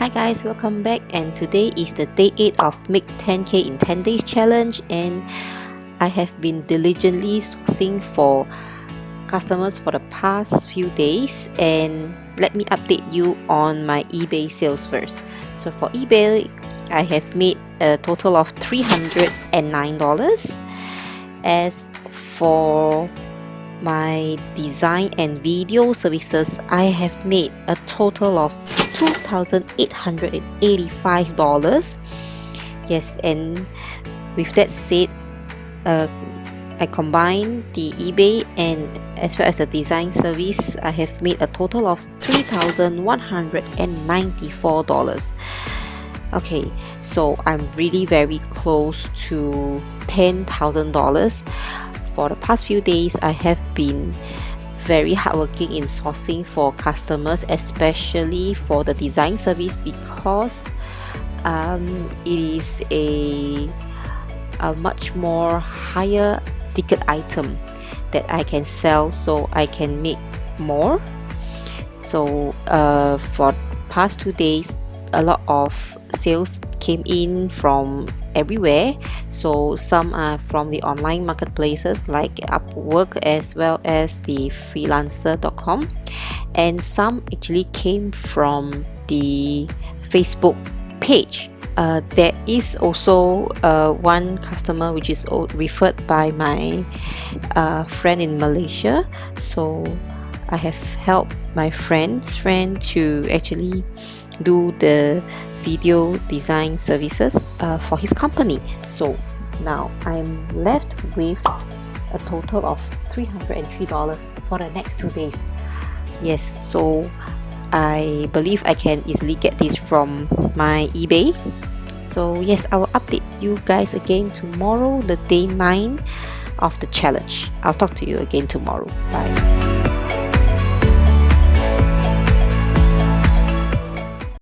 Hi guys, welcome back, and today is the day 8 of Make 10k in 10 days challenge, and I have been diligently sourcing for customers for the past few days. And let me update you on my eBay sales first. So for eBay, I have made a total of $309. As for my design and video services, I have made a total of $2,885. Yes, and with that said, I combine the eBay and as well as the design service, I have made a total of $3,194. Okay, so I'm really very close to $10,000. For the past few days, I have been very hardworking in sourcing for customers, especially for the design service, because it is a much more higher ticket item that I can sell, so I can make more. So for past 2 days, a lot of sales came in from everywhere. So some are from the online marketplaces like Upwork as well as the freelancer.com, and some actually came from the Facebook page. There is also one customer which is referred by my friend in Malaysia. So I have helped my friend's friend to actually do the video design services for his company. So now I'm left with a total of $303 for the next 2 days. Yes, so I believe I can easily get this from my eBay. So yes, I will update you guys again tomorrow, the day 9 of the challenge. I'll talk to you again tomorrow. Bye.